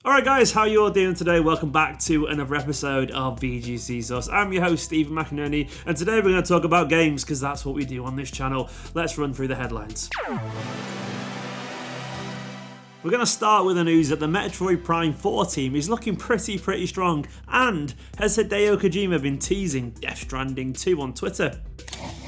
Alright guys, how you all doing today? Welcome back to another episode of VGC Source. I'm your host, Steven McInerney, and today we're going to talk about games, because that's what we do on this channel. Let's run through the headlines. We're going to start with the news that the Metroid Prime 4 team is looking pretty strong, and has Hideo Kojima been teasing Death Stranding 2 on Twitter?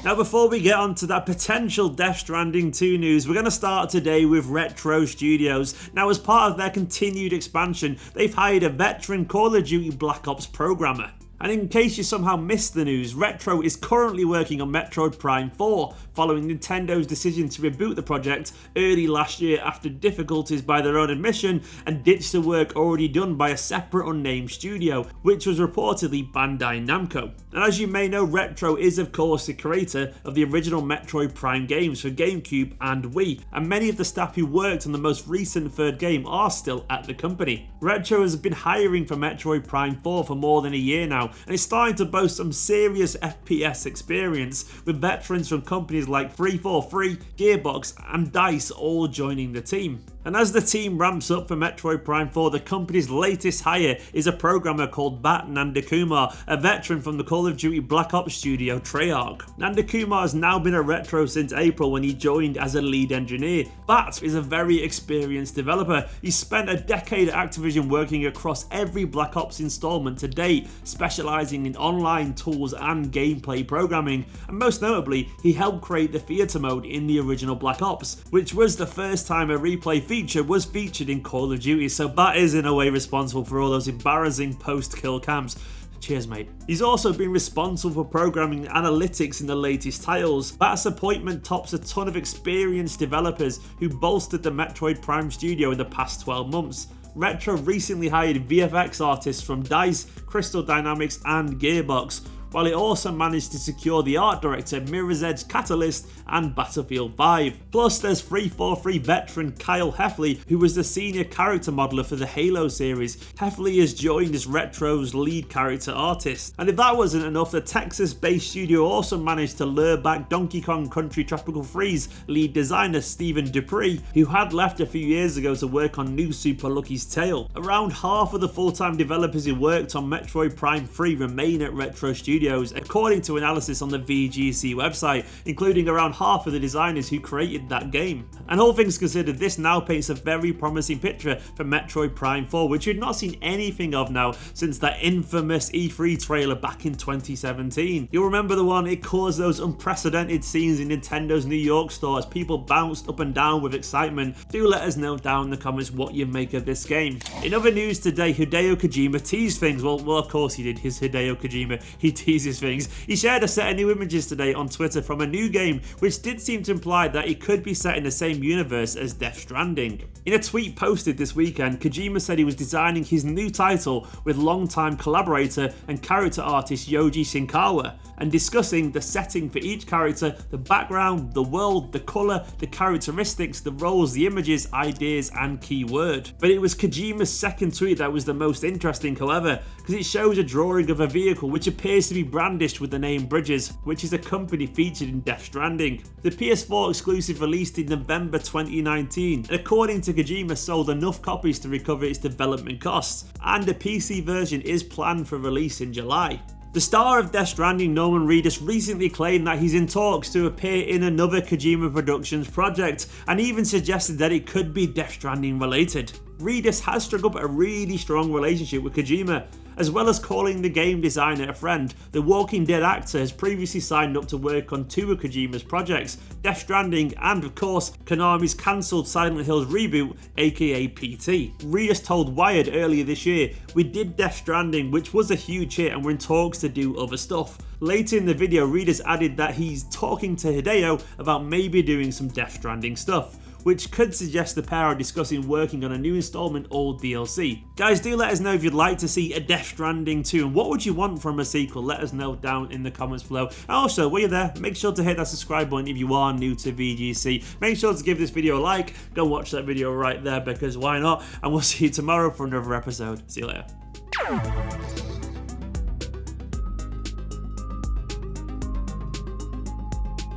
Now before we get on to that potential Death Stranding 2 news, we're going to start today with Retro Studios. Now as part of their continued expansion, they've hired a veteran Call of Duty Black Ops programmer. And in case you somehow missed the news, Retro is currently working on Metroid Prime 4, following Nintendo's decision to reboot the project early last year after difficulties by their own admission and ditch the work already done by a separate unnamed studio, which was reportedly Bandai Namco. And as you may know, Retro is of course the creator of the original Metroid Prime games for GameCube and Wii, and many of the staff who worked on the most recent third game are still at the company. Retro has been hiring for Metroid Prime 4 for more than a year now, and is starting to boast some serious FPS experience, with veterans from companies like 343, Gearbox and DICE all joining the team. And as the team ramps up for Metroid Prime 4, the company's latest hire is a programmer called Bat Nandakumar, a veteran from the Call of Duty Black Ops studio Treyarch. Nandakumar has now been at Retro since April when he joined as a lead engineer. Bat is a very experienced developer. He's spent a decade at Activision working across every Black Ops installment to date, specialising in online tools and gameplay programming, and most notably, he helped create the theatre mode in the original Black Ops, which was the first time a replay feature was featured in Call of Duty, so Bat is in a way responsible for all those embarrassing post-kill cams. Cheers mate. He's also been responsible for programming analytics in the latest titles. Bat's appointment tops a ton of experienced developers who bolstered the Metroid Prime studio in the past 12 months. Retro recently hired VFX artists from DICE, Crystal Dynamics and Gearbox, while it also managed to secure the art director Mirror's Edge Catalyst and Battlefield 5. Plus there's 343 veteran Kyle Heffley, who was the senior character modeler for the Halo series. Heffley has joined as Retro's lead character artist. And if that wasn't enough, the Texas-based studio also managed to lure back Donkey Kong Country Tropical Freeze lead designer Stephen Dupree, who had left a few years ago to work on New Super Lucky's Tale. Around half of the full-time developers who worked on Metroid Prime 3 remain at Retro Studios, according to analysis on the VGC website, including around half of the designers who created that game. And all things considered, this now paints a very promising picture for Metroid Prime 4, which we've not seen anything of now since that infamous E3 trailer back in 2017. You'll remember the one, it caused those unprecedented scenes in Nintendo's New York store as people bounced up and down with excitement. Do let us know down in the comments what you make of this game. In other news today, Hideo Kojima teased things. Well of course he did. His Hideo Kojima, he teases things. He shared a set of new images today on Twitter from a new game, which did seem to imply that it could be set in the same universe as Death Stranding. In a tweet posted this weekend, Kojima said he was designing his new title with longtime collaborator and character artist Yoji Shinkawa, and discussing the setting for each character, the background, the world, the colour, the characteristics, the roles, the images, ideas and keyword. But it was Kojima's second tweet that was the most interesting, however, because it shows a drawing of a vehicle which appears to be brandished with the name Bridges, which is a company featured in Death Stranding. The PS4 exclusive released in November 2019, and according to Kojima sold enough copies to recover its development costs, and a PC version is planned for release in July. The star of Death Stranding, Norman Reedus, recently claimed that he's in talks to appear in another Kojima Productions project, and even suggested that it could be Death Stranding related. Reedus has struck up a really strong relationship with Kojima. As well as calling the game designer a friend, the Walking Dead actor has previously signed up to work on two of Kojima's projects, Death Stranding and of course Konami's cancelled Silent Hills reboot, aka PT. Reedus told Wired earlier this year, "We did Death Stranding, which was a huge hit, and we're in talks to do other stuff." Later in the video, Reedus added that he's talking to Hideo about maybe doing some Death Stranding stuff, which could suggest the pair are discussing working on a new installment or DLC. Guys, do let us know if you'd like to see a Death Stranding 2 and what would you want from a sequel. Let us know down in the comments below. And also, while you're there, make sure to hit that subscribe button if you are new to VGC. Make sure to give this video a like, go watch that video right there because why not? And we'll see you tomorrow for another episode. See you later.